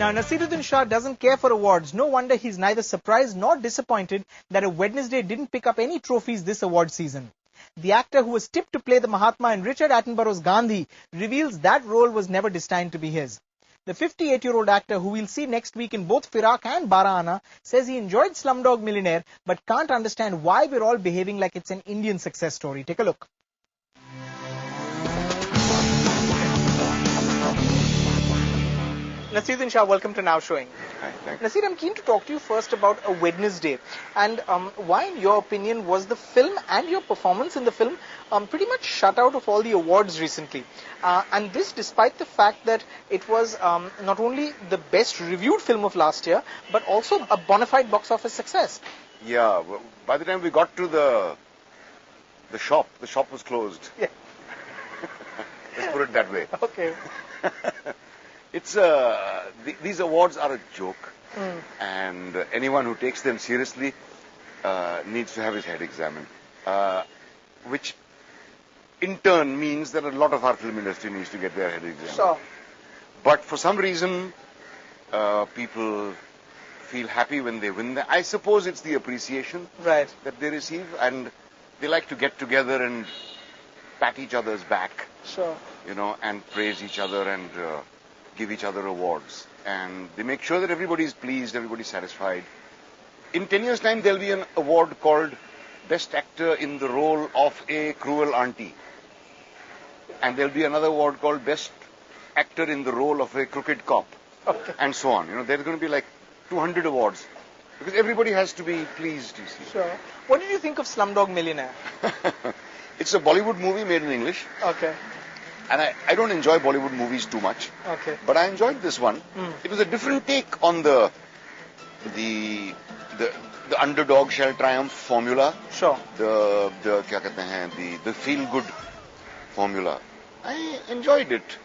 Now, Naseeruddin Shah doesn't care for awards. No wonder he's neither surprised nor disappointed that a Wednesday didn't pick up any trophies this award season. The actor who was tipped to play the Mahatma in Richard Attenborough's Gandhi reveals that role was never destined to be his. The 58-year-old actor, who we'll see next week in both Firak and Barahana, says he enjoyed Slumdog Millionaire but can't understand why we're all behaving like it's an Indian success story. Take a look. Naseeruddin Shah, welcome to Now Showing. Hi, thanks. Naseer, I'm keen to talk to you first about a Wednesday and why, in your opinion, was the film and your performance in the film pretty much shut out of all the awards recently. And this despite the fact that it was not only the best reviewed film of last year, but also a bona fide box office success. Yeah, well, by the time we got to the shop was closed. Yeah. Let's put it that way. Okay. It's these awards are a joke, and anyone who takes them seriously needs to have his head examined, which in turn means that a lot of our film industry needs to get their head examined. Sure. But for some reason, people feel happy when they win. I suppose it's the appreciation Right. that they receive, and they like to get together and pat each other's back, Sure. you know, and praise each other and give each other awards. And they make sure that everybody's pleased, everybody's satisfied. In 10 years' time, there'll be an award called Best Actor in the Role of a Cruel Auntie. And there'll be another award called Best Actor in the Role of a Crooked Cop. Okay. And so on. You know, there's going to be like 200 awards. Because everybody has to be pleased, you see. Sure. What did you think of Slumdog Millionaire? It's a Bollywood movie made in English. Okay. And I don't enjoy Bollywood movies too much. Okay. But I enjoyed this one. It was a different take on the underdog shall triumph formula. Sure. The feel good formula. I enjoyed it.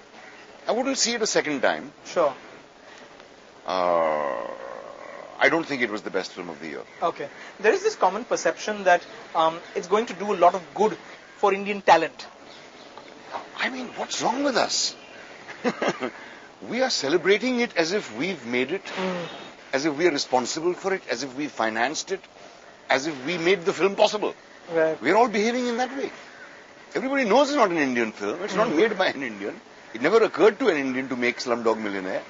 I wouldn't see it a second time. Sure. I don't think it was the best film of the year. Okay. There is this common perception that it's going to do a lot of good for Indian talent. I mean, what's wrong with us? We are celebrating it as if we've made it, as if we are responsible for it, as if we financed it, as if we made the film possible. Right. We're all behaving in that way. Everybody knows it's not an Indian film. It's not made by an Indian. It never occurred to an Indian to make Slumdog Millionaire.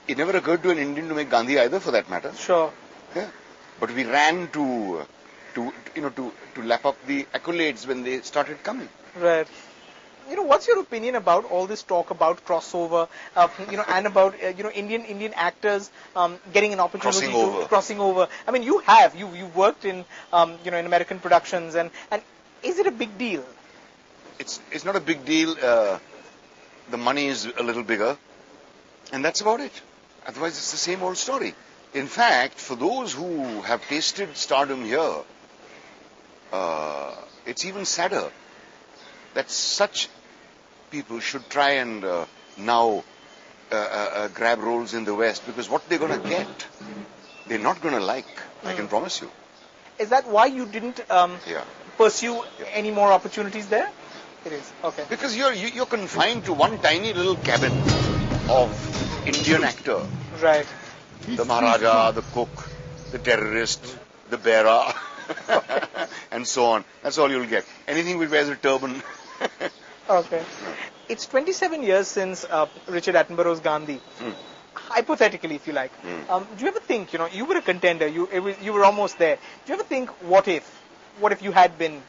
It never occurred to an Indian to make Gandhi either, for that matter. Sure. Yeah. But we ran to lap up the accolades when they started coming. Right. You know, what's your opinion about all this talk about crossover, and about, Indian actors getting an opportunity crossing over? I mean, you've worked in, in American productions, and is it a big deal? It's not a big deal. The money is a little bigger, and that's about it. Otherwise, it's the same old story. In fact, for those who have tasted stardom here, it's even sadder that such people should try and now grab roles in the West, because what they're going to get, they're not going to like. I can promise you. Is that why you didn't pursue any more opportunities there? It is. Okay. Because you're confined to one tiny little cabin of Indian actor. Right. The Maharaja, the cook, the terrorist, the bearer, and so on. That's all you'll get. Anything which wears a turban. Okay. It's 27 years since Richard Attenborough's Gandhi. Hypothetically, if you like. Do you ever think, you were a contender, you were almost there. Do you ever think, what if you had been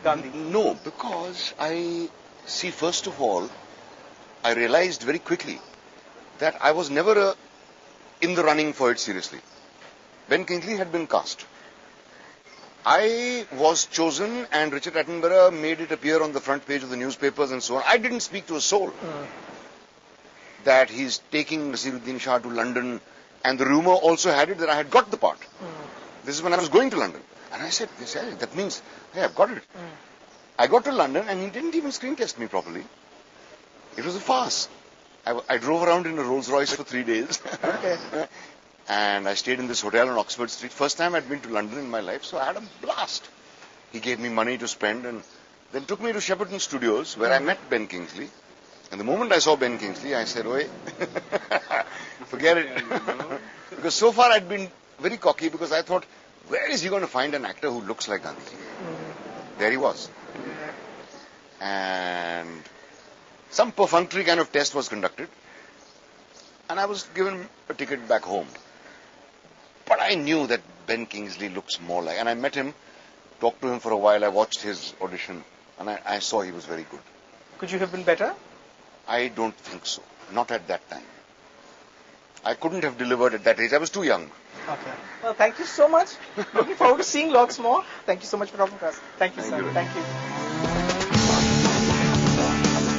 Gandhi? No, because first of all, I realized very quickly that I was never in the running for it seriously. Ben Kingsley had been cast. I was chosen, and Richard Attenborough made it appear on the front page of the newspapers and so on. I didn't speak to a soul that he's taking Naseeruddin Shah to London, and the rumor also had it that I had got the part. This is when I was going to London. And I said, that means, hey, I've got it. I got to London, and he didn't even screen test me properly. It was a farce. I drove around in a Rolls Royce for 3 days. Okay. And I stayed in this hotel on Oxford Street. First time I'd been to London in my life, so I had a blast. He gave me money to spend and then took me to Shepperton Studios, where I met Ben Kingsley. And the moment I saw Ben Kingsley, I said, "Oi, Forget it. Because so far I'd been very cocky because I thought, where is he going to find an actor who looks like Gandhi? There he was. And some perfunctory kind of test was conducted. And I was given a ticket back home. But I knew that Ben Kingsley looks more like, and I met him, talked to him for a while, I watched his audition, and I saw he was very good. Could you have been better? I don't think so. Not at that time. I couldn't have delivered at that age. I was too young. Okay. Well, thank you so much. Looking forward to seeing lots more. Thank you so much for talking to us. Thank you, sir. Thank you.